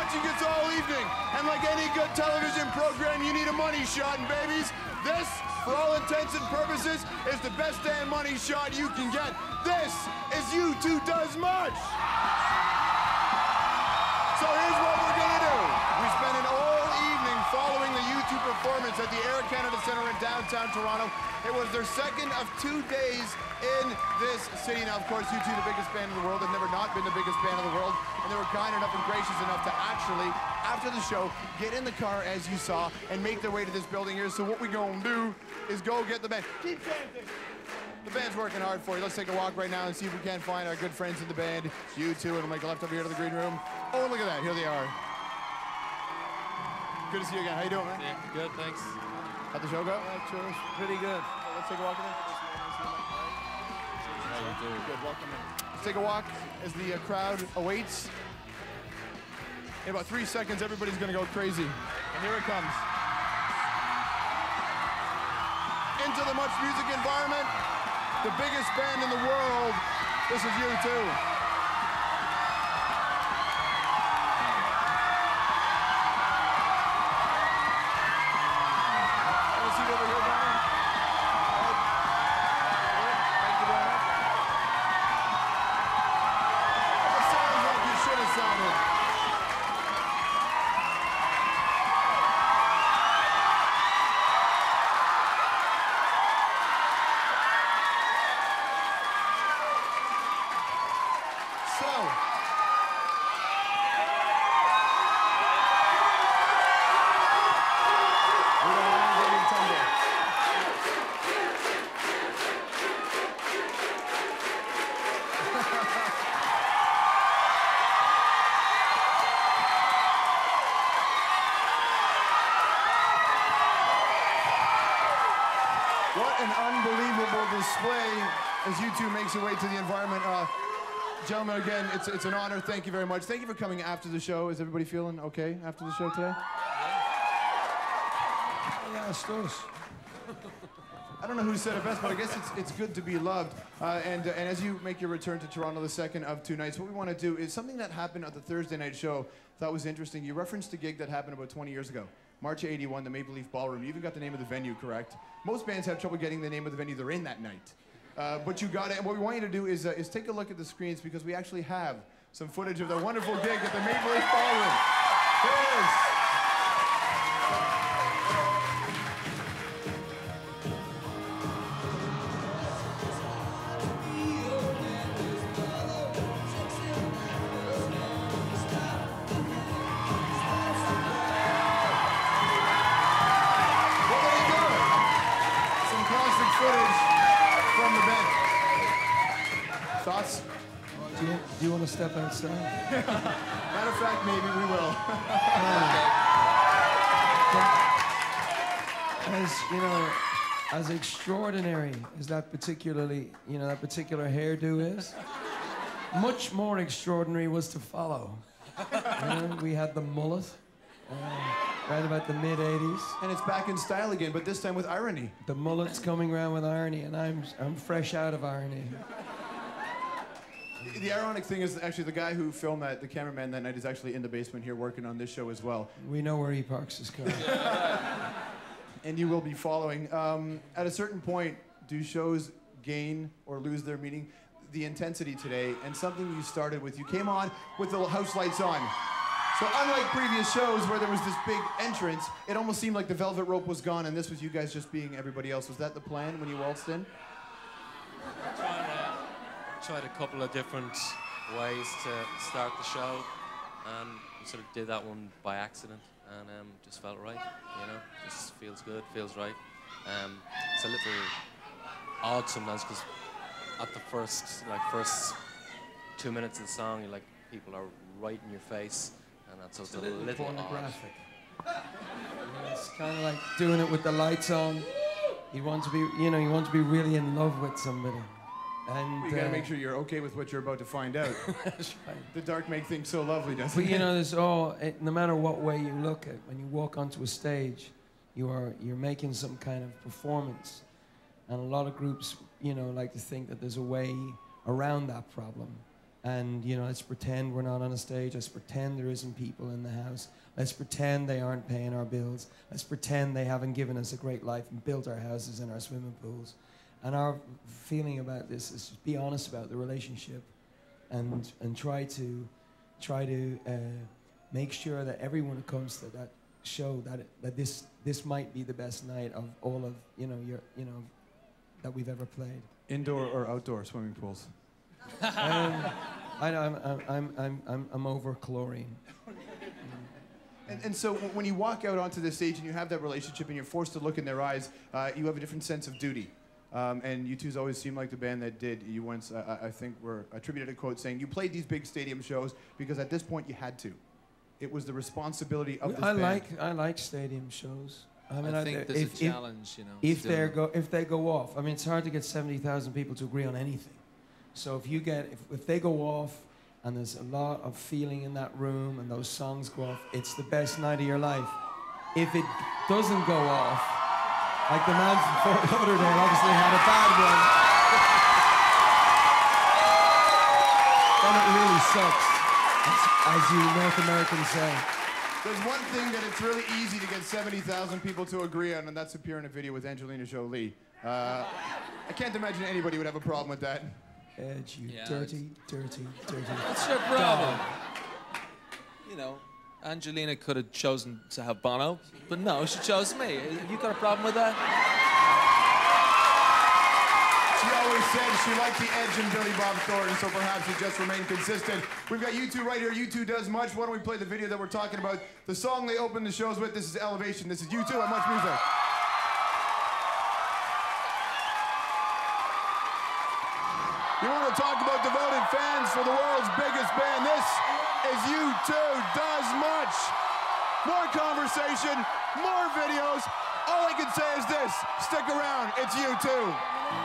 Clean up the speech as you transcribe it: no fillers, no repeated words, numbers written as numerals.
watching us all evening. And like any good television program, you need a money shot. And babies, this, for all intents and purposes, is the best damn money shot you can get. This is U2 Does Much. So here's what we're gonna do. We spent an all evening following the U2 performance at the Air Canada Centre in downtown Toronto. It was their second of 2 days in this city. Now, of course, U2, the biggest band in the world, have never not been the biggest band in the world, and they were kind enough and gracious enough to actually, after the show, get in the car, as you saw, and make their way to this building here. So what we're gonna do is go get the band. Keep chanting. The band's working hard for you. Let's take a walk right now and see if we can't find our good friends in the band, U2, and we'll make a left over here to the green room. Oh, look at that. Here they are. Good to see you again. How you doing, man? Yeah, good, thanks. How'd the show go? Sure, pretty good. Let's take a walk in. How you doing? Good, welcome in. Let's take a walk as the crowd awaits. In about 3 seconds, everybody's gonna go crazy. And here it comes. Into the Much Music environment, the biggest band in the world. This is U2. As U2 makes your way to the environment. Gentlemen, again, it's an honor. Thank you very much. Thank you for coming after the show. Is everybody feeling okay after the show today? Yeah, it's us. I don't know who said it best, but I guess it's good to be loved. And as you make your return to Toronto the second of 2 nights, what we want to do is something that happened at the Thursday night show. Thought was interesting. You referenced a gig that happened about 20 years ago. March of '81, the Maple Leaf Ballroom. You even got the name of the venue correct. Most bands have trouble getting the name of the venue they're in that night. But you got it. And what we want you to do is take a look at the screens because we actually have some footage of the wonderful gig at the Maple Leaf Ballroom. Here it is. Thoughts? Do you want to step outside? Matter of fact, maybe we will. As you know, as extraordinary as that particularly, that particular hairdo is, much more extraordinary was to follow. We had the mullet, right about the mid '80s, and it's back in style again, but this time with irony. The mullet's coming around with irony, and I'm fresh out of irony. The ironic thing is actually the guy who filmed that, the cameraman that night, is actually in the basement here working on this show as well. We know where he parks his car. And you will be following. At a certain point, do shows gain or lose their meaning? The intensity today, and something you started with, you came on with the house lights on. So unlike previous shows where there was this big entrance, it almost seemed like the velvet rope was gone and this was you guys just being everybody else. Was that the plan when you waltzed in? Tried a couple of different ways to start the show, and we sort of did that one by accident, and just felt right, just feels good, feels right. It's a little odd sometimes because at the first 2 minutes of the song, you're like, people are right in your face, and that's also a little pornographic. It's kind of like doing it with the lights on. You want to be, you want to be really in love with somebody. And you gotta make sure you're okay with what you're about to find out. That's right. The dark makes things so lovely, doesn't it? But there's no matter what way you look at, when you walk onto a stage, you're making some kind of performance, and a lot of groups, like to think that there's a way around that problem, And, you know, let's pretend we're not on a stage. Let's pretend there isn't people in the house. Let's pretend they aren't paying our bills. Let's pretend they haven't given us a great life and built our houses and our swimming pools. And our feeling about this is just be honest about the relationship and try to make sure that everyone who comes to that show that this might be the best night of all of, you know, that we've ever played. Indoor or outdoor swimming pools? I'm over chlorine. And so when you walk out onto the stage and you have that relationship and you're forced to look in their eyes, you have a different sense of duty. And you two's always seemed like the band that did. You once, I think, were attributed a quote saying, you played these big stadium shows because at this point you had to. It was the responsibility of this band. I like stadium shows. I mean, I think there's a challenge, you know. If they go off, I mean, it's hard to get 70,000 people to agree on anything. So if they go off and there's a lot of feeling in that room and those songs go off, it's the best night of your life. If it doesn't go off, like the man from Fort Lauderdale obviously had a bad one, then it really sucks, as you North Americans say. There's one thing that it's really easy to get 70,000 people to agree on, and that's appear in a video with Angelina Jolie. I can't imagine anybody would have a problem with that. Edge, you dirty. What's your problem? You know, Angelina could have chosen to have Bono, but no, she chose me. You got a problem with that? She always said she liked the Edge and Billy Bob Thornton, so perhaps it just remained consistent. We've got U2 right here. U2 Does Much. Why don't we play the video that we're talking about? The song they opened the shows with. This is Elevation. This is U2 on Much Music. You want to talk about devoted fans for the world's biggest band? This is U2 Does Much. More conversation, more videos. All I can say is this: stick around. It's U2.